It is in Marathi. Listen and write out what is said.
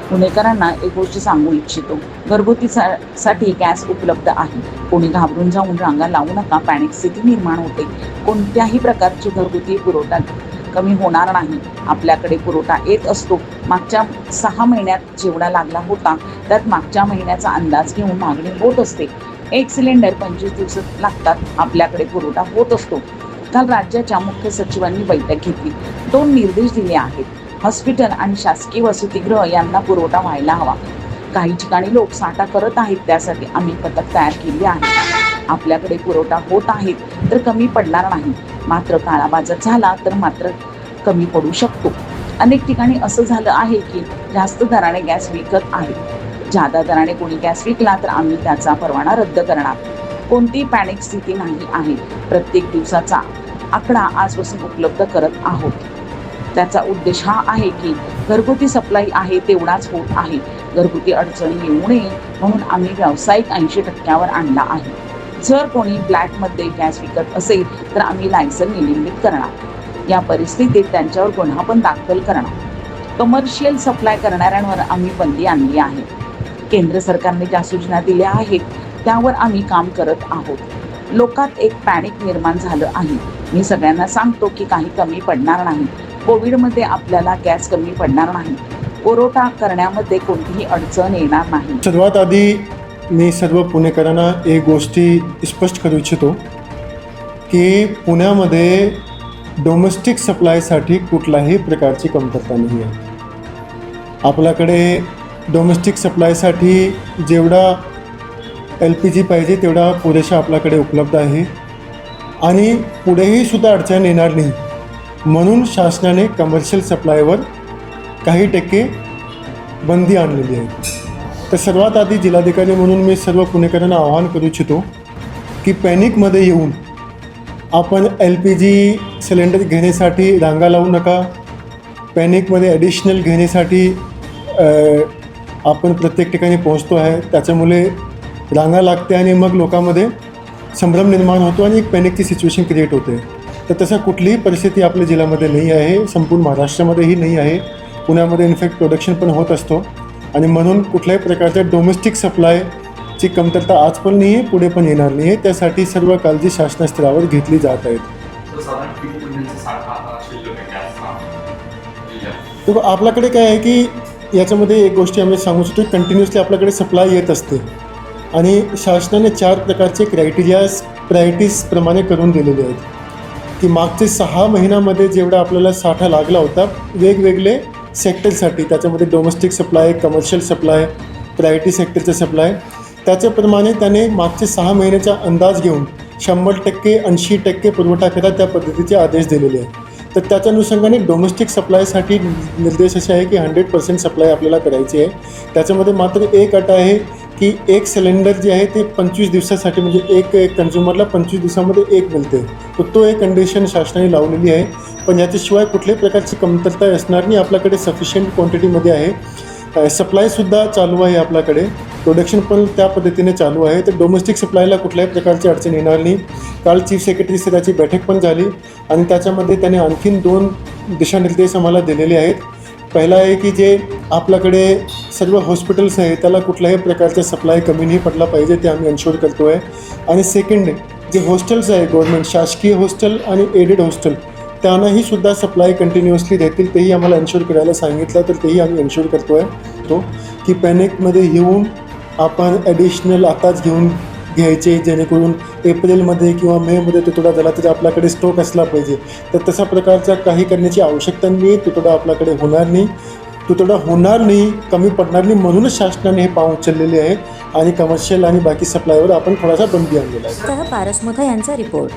पुणेकरांना एक गोष्ट सांगू इच्छितो, घरगुतीसाठी गॅस उपलब्ध आहे. कोणी घाबरून जाऊन रांगा लावू नका. पॅनिक स्थिती निर्माण होते. कोणत्याही प्रकारचे घरगुती पुरवठा कमी होणार नाही. आपल्याकडे पुरवठा येत असतो. मागच्या 6 महिन्यात जेवढा लागला होता त्यात मागच्या महिन्याचा अंदाज घेऊन मागणी होत असते. एक सिलेंडर 25 दिवस लागतात. आपल्याकडे पुरवठा होत असतो. काल राज्याच्या मुख्य सचिवांनी बैठक घेतली. 2 निर्देश दिले आहेत. हॉस्पिटल आणि शासकीय वसतिगृह यांना पुरवठा व्हायला हवा. काही ठिकाणी लोक साठा करत आहेत. त्यासाठी आम्ही पथक तयार केली आहे. आपल्याकडे पुरवठा होत आहेत तर कमी पडणार नाही. मात्र काळाबाजार झाला तर मात्र कमी पडू शकतो. अनेक ठिकाणी असं झालं आहे की जास्त दराने गॅस विकत आहेत. जादा दराने कोणी गॅस विकला तर आम्ही त्याचा परवाना रद्द करणार. कोणतीही पॅनिक स्थिती नाही आहे. प्रत्येक दिवसाचा आकडा आजपासून उपलब्ध करत आहोत. त्याचा उद्देश हा आहे की घरगुती सप्लाय आहे तेवढाच होत आहे. घरगुती अडचणी येऊ नये म्हणून आम्ही व्यावसायिक 80% आणला आहे. जर कोणी ब्लॅकमध्ये गॅस विकत असेल तर आम्ही लायसन निलंबित करणार. या परिस्थितीत त्यांच्यावर गुन्हा पण दाखल करणार. कमर्शियल सप्लाय करणाऱ्यांवर आम्ही बंदी आणली आहे. केंद्र सरकारने ज्या सूचना दिल्या आहेत त्यावर आम्ही काम करत आहोत. लोकात एक पॅनिक निर्माण झालं आहे. मी सगळ्यांना सांगतो की काही कमी पडणार नाही. कोविडमध्ये आपल्याला गॅस कमी पडणार नाही. पुरवठा करण्यामध्ये कोणतीही अडचण येणार नाही. सर्वात आधी मी सर्व पुणेकरांना एक गोष्टी स्पष्ट करू इच्छितो की पुण्यामध्ये डोमेस्टिक सप्लायसाठी कुठल्याही प्रकारची कमतरता नाही आहे. आपल्याकडे डोमेस्टिक सप्लायसाठी जेवढा LPG पाहिजे तेवढा पुरेसा आपल्याकडे उपलब्ध आहे आणि पुढेही सुद्धा अडचण येणार नाही. म्हणून शासनाने कमर्शियल सप्लायवर काही टक्के बंदी आणलेली आहे. तर सर्वात आधी जिल्हाधिकारी म्हणून मी सर्व पुणेकरांना आवाहन करू इच्छितो की पॅनिकमध्ये येऊन आपण LPG सिलेंडर घेण्यासाठी रांगा लावू नका. पॅनिकमध्ये ॲडिशनल घेण्यासाठी आपण प्रत्येक ठिकाणी पोहोचतो आहे. त्याच्यामुळे रांगा लागते आणि मग लोकांमध्ये संभ्रम निर्माण होतो आणि एक पॅनिकची सिच्युएशन क्रिएट होते. तर तसं कुठलीही परिस्थिती आपल्या जिल्ह्यामध्ये नाही आहे. संपूर्ण महाराष्ट्रामध्येही नाही आहे. पुण्यामध्ये इनफॅक्ट प्रोडक्शन पण होत असतो आणि म्हणून कुठल्याही प्रकारच्या डोमेस्टिक सप्लायची कमतरता आज पण नाही आहे, पुढे पण येणार नाही आहे. त्यासाठी सर्व काळजी शासनस्तरावर घेतली जात आहेत. तर आपल्याकडे काय आहे की याच्यामध्ये एक गोष्टी आम्ही सांगू शकतो, कंटिन्युअसली आपल्याकडे सप्लाय येत असते आणि शासनाने 4 प्रकारचे प्रायोरिटीजप्रमाणे करून दिलेले आहेत की मागचे 6 महिन्यामध्ये जेवढा आपल्याला साठा लागला होता वेगवेगळे सेक्टरसाठी, त्याच्यामध्ये domestic supply, commercial supply, priority सेक्टरचं सप्लाय, त्याच्याप्रमाणे त्याने मागचे 6 महिन्याचा अंदाज घेऊन 100%, 80% पुरवठा करा त्या पद्धतीचे आदेश दिलेले आहेत. तर त्याच्या अनुषंगाने डोमेस्टिक सप्लायसाठी निर्देश असे आहे की 100% सप्लाय आपल्याला करायची आहे. त्याच्यामध्ये मात्र एक अट आहे की एक सिलेंडर जे आहे ते 25 दिवसासाठी, म्हणजे एक कन्झ्युमरला 25 दिवसामध्ये एक मिळते. तर तो एक कंडिशन शासनाने लावलेली आहे. पण याच्याशिवाय कुठल्याही प्रकारची कमतरता असणार नाही. आपल्याकडे सफिशियंट क्वांटिटीमध्ये आहे. सप्लायसुद्धा चालू आहे आपल्याकडे. प्रोडक्शन पण त्या पद्धतीने चालू आहे. तर डोमेस्टिक सप्लायला कुठल्याही प्रकारची अडचण येणार नाही. काल चीफ सेक्रेटरी स्तराची बैठक पण झाली आणि त्याच्यामध्ये त्याने आणखीन 2 दिशानिर्देश आम्हाला दिलेले आहेत. पहिला आहे की जे आपल्याकडे सर्व हॉस्पिटल्स आहे त्याला कुठल्याही प्रकारचा सप्लाय कमी नाही पडला पाहिजे, ते आम्ही एन्श्योर करतो आहे. आणि सेकंड, जे हॉस्टेल्स आहे गव्हर्नमेंट शासकीय हॉस्टेल आणि एडेड हॉस्टेल त्यांनाही सुद्धा सप्लाय कंटिन्युअसली देतील, तेही आम्हाला एन्श्योर करायला सांगितलं. तर तेही आम्ही एन्श्योर करतो आहे तो की पॅनिकमध्ये येऊन आपण ॲडिशनल आताच घेऊन घ्यायचे, जेणेकरून एप्रिलमध्ये किंवा मेमध्ये तुटवडा झाला तरी आपल्याकडे स्टॉक असला पाहिजे. तर तशा प्रकारचा काही करण्याची आवश्यकता नाही. तुटवडा आपल्याकडे होणार नाही, कमी पडणार नाही. म्हणूनच शासनाने हे पाऊल उचललेले आहे आणि कमर्शियल आणि बाकी सप्लायवर आपण थोडासा बंदी आणलेला आहे. पारस मोथा यांचा रिपोर्ट.